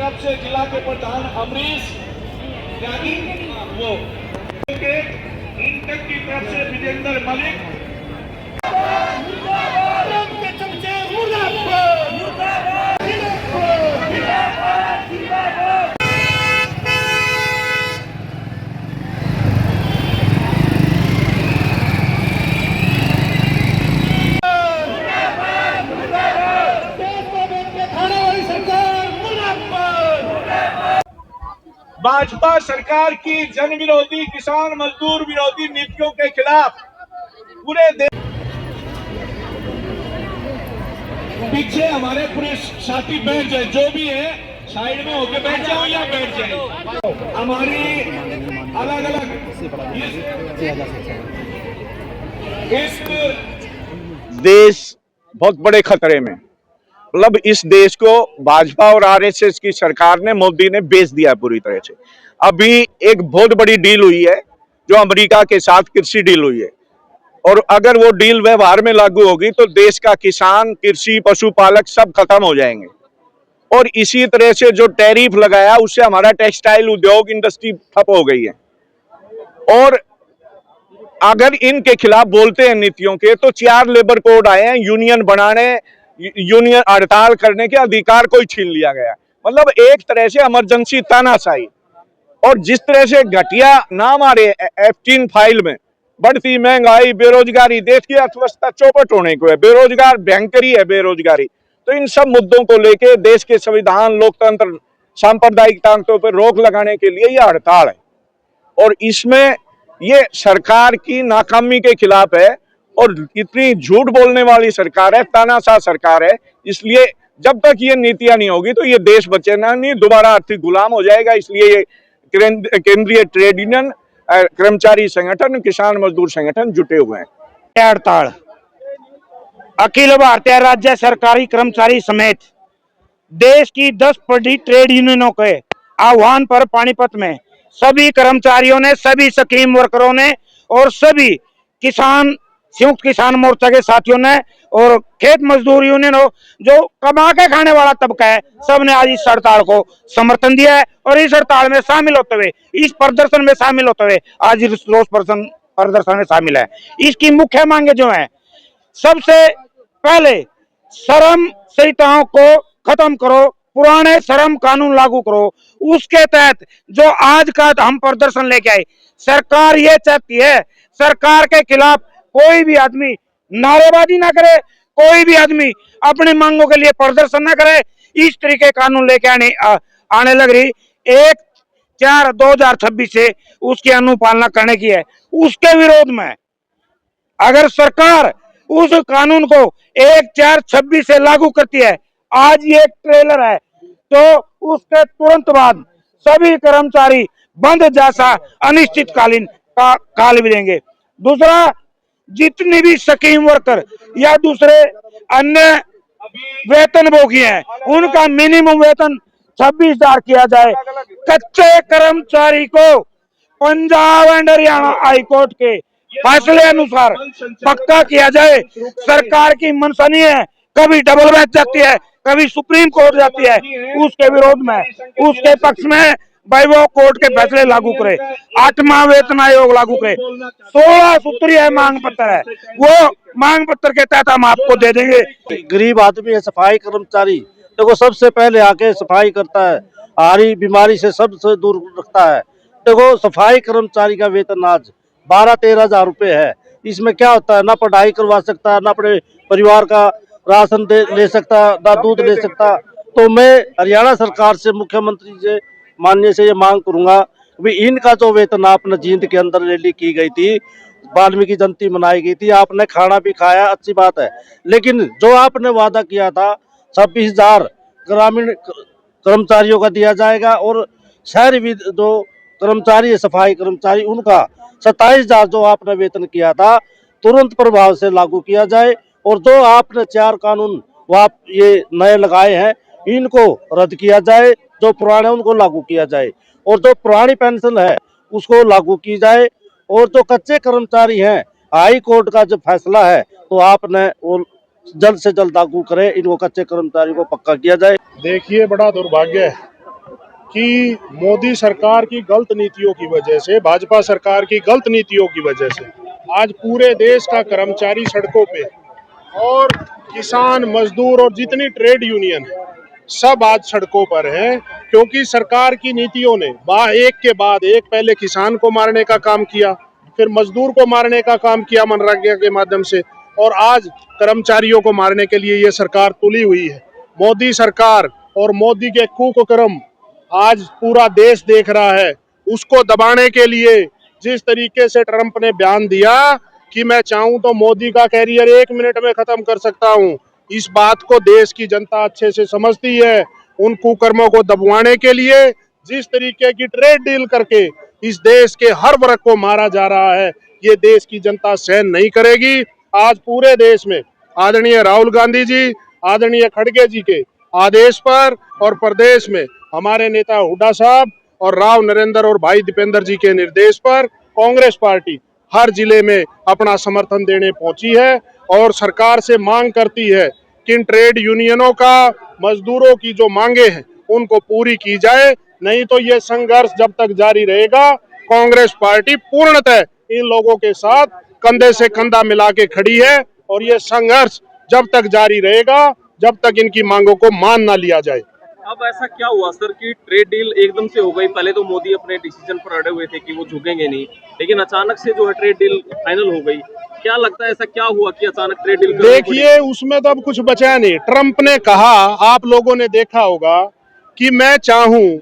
तरफ से जिला के प्रधान अमरीश त्यागी, वो के इंटक की तरफ से विजेंद्र मलिक। भाजपा सरकार की जन विरोधी, किसान मजदूर विरोधी नीतियों के खिलाफ पूरे देश, पीछे हमारे पूरे साथी बैठ जाए, जो भी है साइड में होके बैठ जाओ या बैठ जाए। हमारी अलग अलग इस देश बहुत बड़े खतरे में, मतलब इस देश को भाजपा और आरएसएस की सरकार ने, मोदी ने बेच दिया पूरी तरह से। अभी एक बहुत बड़ी डील हुई है जो अमेरिका के साथ कृषि डील हुई है, और अगर वो डील व्यवहार में लागू होगी तो देश का किसान, कृषि, पशुपालक सब खत्म हो जाएंगे। और इसी तरह से जो टैरिफ लगाया उससे हमारा टेक्सटाइल उद्योग, इंडस्ट्री ठप हो गई है। और अगर इनके खिलाफ बोलते हैं नीतियों के, तो 4 लेबर कोड आए हैं, यूनियन बनाने, यूनियन हड़ताल करने के अधिकार को ही छीन लिया गया। मतलब एक तरह से इमरजेंसी तानाशाही। और जिस तरह से घटिया नाम आ रहे F3 फाइल में, बढ़ती महंगाई, बेरोजगारी, देश की अर्थव्यवस्था चौपट होने को है, बेरोजगार भयंकर ही है बेरोजगारी। तो इन सब मुद्दों को लेके देश के संविधान, लोकतंत्र, सांप्रदायिक ताकतों पर रोक लगाने के लिए यह हड़ताल है। और इसमें ये सरकार की नाकामी के खिलाफ है, और इतनी झूठ बोलने वाली सरकार है, तानाशाह सरकार है। इसलिए जब तक ये नीतियां नहीं होगी तो ये देश बचेगा नहीं, दोबारा आर्थिक गुलाम हो जाएगा। इसलिए ये केंद्रीय ट्रेड यूनियन, कर्मचारी संगठन, किसान मजदूर संगठन जुटे हुए हैं। हड़ताल अखिल भारतीय राज्य सरकारी कर्मचारी समेत देश की 10 बड़ी ट्रेड यूनियनों के आह्वान पर पानीपत में सभी कर्मचारियों ने, सभी स्कीम वर्करों ने और सभी किसान, संयुक्त किसान मोर्चा के साथियों ने और खेत मजदूर यूनियन हो, जो कमा के खाने वाला तबका है, सबने आज इस हड़ताल को समर्थन दिया है। और इस हड़ताल में शामिल होते हुए, इस प्रदर्शन में शामिल होते हुए आज इस रोष प्रदर्शन में शामिल है। इसकी मुख्य मांगे जो है, सबसे पहले श्रम संहिताओं को खत्म करो, पुराने श्रम कानून लागू करो। उसके तहत जो आज का हम प्रदर्शन लेके आए, सरकार ये चाहती है, सरकार के खिलाफ कोई भी आदमी नारेबाजी ना करे, कोई भी आदमी अपनी मांगों के लिए प्रदर्शन ना करे। इस तरीके कानून लेके आने लग रही 1/4/2026 से उसकी अनुपालना करने की है। उसके विरोध में अगर सरकार उस कानून को 1/4/26 से लागू करती है, आज ये एक ट्रेलर है, तो उसके तुरंत बाद सभी कर्मचारी बंद जैसा अनिश्चितकालीन काल भी देंगे। दूसरा, जितनी भी स्कीम वर्कर या दूसरे अन्य वेतनभोगी हैं, उनका मिनिमम वेतन 26,000 किया जाए। कच्चे कर्मचारी को पंजाब एंड हरियाणा हाईकोर्ट के फैसले अनुसार पक्का किया जाए। सरकार की मनसा नहीं है, कभी डबल बेंच जाती है, कभी सुप्रीम कोर्ट जाती है, उसके विरोध में, उसके पक्ष में भाई वो कोर्ट के फैसले लागू करे, 8वां वेतन आयोग लागू करे। 16 सूत्रीय मांग पत्र है, वो मांग पत्र के तहत हम आपको दे देंगे। गरीब आदमी है, सफाई कर्मचारी, देखो सबसे पहले आके सफाई करता है, हारी बीमारी से सबसे दूर रखता है। देखो सफाई कर्मचारी का वेतन आज 12-13 हजार रुपए है। इसमें क्या होता है, ना पढ़ाई करवा सकता, ना अपने परिवार का राशन ले सकता, ना दूध ले सकता। तो मैं हरियाणा सरकार से, मुख्यमंत्री से, माननीय से ये मांग करूंगा कि इनका जो वेतन आपने जींद के अंदर रैली की गई थी, वाल्मीकि जयंती मनाई गई थी, आपने खाना भी खाया, अच्छी बात है, लेकिन जो आपने वादा किया था 26,000 ग्रामीण कर्मचारियों का दिया जाएगा, और शहरी जो कर्मचारी है, सफाई कर्मचारी, उनका 27,000 जो आपने वेतन किया था तुरंत प्रभाव से लागू किया जाए। और जो आपने 4 कानून आप ये नए लगाए हैं, इनको रद्द किया जाए, जो पुराने उनको लागू किया जाए, और जो पुरानी पेंशन है उसको लागू की जाए। और जो कच्चे कर्मचारी हैं, हाई कोर्ट का जो फैसला है, तो आपने वो जल्द से जल्द लागू करें, इनको कच्चे कर्मचारी को पक्का किया जाए। देखिए, बड़ा दुर्भाग्य है कि मोदी सरकार की गलत नीतियों की वजह से, भाजपा सरकार की गलत नीतियों की वजह से आज पूरे देश का कर्मचारी सड़कों पे और किसान, मजदूर और जितनी ट्रेड यूनियन है सब आज सड़कों पर हैं, क्योंकि सरकार की नीतियों ने एक के बाद एक पहले किसान को मारने का काम किया, फिर मजदूर को मारने का काम किया मनरेगा के माध्यम से, और आज कर्मचारियों को मारने के लिए ये सरकार तुली हुई है। मोदी सरकार और मोदी के कुकर्म आज पूरा देश देख रहा है। उसको दबाने के लिए जिस तरीके से ट्रंप ने बयान दिया कि मैं चाहूं तो मोदी का कैरियर 1 मिनट में खत्म कर सकता हूं, इस बात को देश की जनता अच्छे से समझती है। उन कुकर्मों को दबवाने के लिए जिस तरीके की ट्रेड डील करके इस देश के हर वर्ग को मारा जा रहा है, ये देश की जनता सहन नहीं करेगी। आज पूरे देश में आदरणीय राहुल गांधी जी, आदरणीय खड़गे जी के आदेश पर और प्रदेश में हमारे नेता हुड्डा साहब और राव नरेंद्र और भाई दीपेंद्र जी के निर्देश पर कांग्रेस पार्टी हर जिले में अपना समर्थन देने पहुंची है और सरकार से मांग करती है कि इन ट्रेड यूनियनों का, मजदूरों की जो मांगे हैं उनको पूरी की जाए, नहीं तो ये संघर्ष जब तक जारी रहेगा कांग्रेस पार्टी पूर्णतः इन लोगों के साथ कंधे से कंधा मिला के खड़ी है और ये संघर्ष जब तक जारी रहेगा जब तक इनकी मांगों को मान ना लिया जाए। अब ऐसा क्या हुआ सर कि ट्रेड डील एकदम से हो गई? पहले तो मोदी अपने डिसीजन पर अड़े हुए थे कि वो झुकेंगे नहीं, लेकिन अचानक से जो है ट्रेड डील फाइनल हो गई। क्या लगता है ऐसा क्या हुआ कि अचानक ट्रेड डील? देखिए, उसमें तो अब कुछ बचा नहीं। ट्रंप ने कहा, आप लोगों ने देखा होगा, कि मैं चाहूं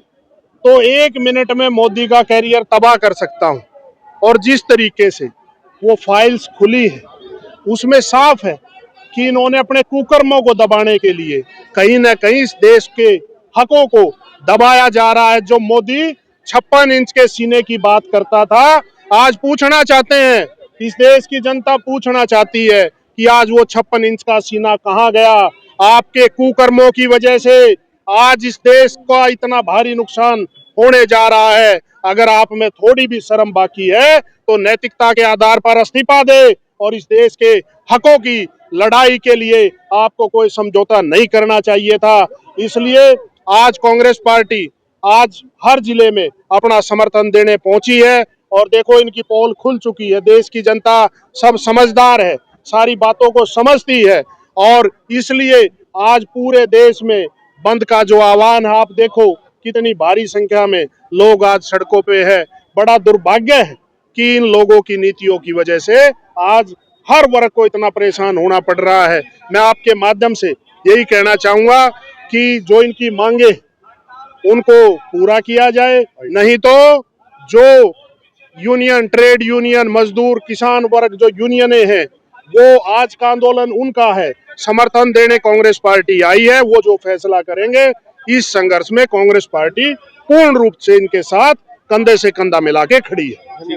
तो 1 मिनट में मोदी का कैरियर तबाह कर सकता हूं, और जिस तरीके से वो फाइल्स खुली है उसमें साफ है कि इन्होंने अपने कुकर्मों को दबाने के लिए कहीं ना कहीं इस देश के हकों को दबाया जा रहा है। जो मोदी 56 इंच के सीने की बात करता था, आज पूछना चाहते हैं, इस देश की जनता पूछना चाहती है कि आज वो 56 इंच का सीना कहां गया? आपके कुकर्मों की वजह से आज इस देश का इतना भारी नुकसान होने जा रहा है। अगर आप में थोड़ी भी शर्म बाकी है तो नैतिकता के आधार पर इस्तीफा दे और इस देश के हकों की लड़ाई के लिए आपको कोई समझौता नहीं करना चाहिए था। इसलिए आज कांग्रेस पार्टी आज हर जिले में अपना समर्थन देने पहुंची है और देखो, इनकी पोल खुल चुकी है। देश की जनता सब समझदार है, सारी बातों को समझती है, और इसलिए आज पूरे देश में बंद का जो आह्वान है, आप देखो कितनी भारी संख्या में लोग आज सड़कों पे है। बड़ा दुर्भाग्य है कि इन लोगों की नीतियों की वजह से आज हर वर्ग को इतना परेशान होना पड़ रहा है। मैं आपके माध्यम से यही कहना चाहूंगा कि जो इनकी मांगे उनको पूरा किया जाए, नहीं तो जो यूनियन, ट्रेड यूनियन, मजदूर, किसान वर्ग जो यूनियनें हैं, वो आज का आंदोलन उनका है, समर्थन देने कांग्रेस पार्टी आई है। वो जो फैसला करेंगे, इस संघर्ष में कांग्रेस पार्टी पूर्ण रूप से इनके साथ कंधे से कंधा मिला के खड़ी है।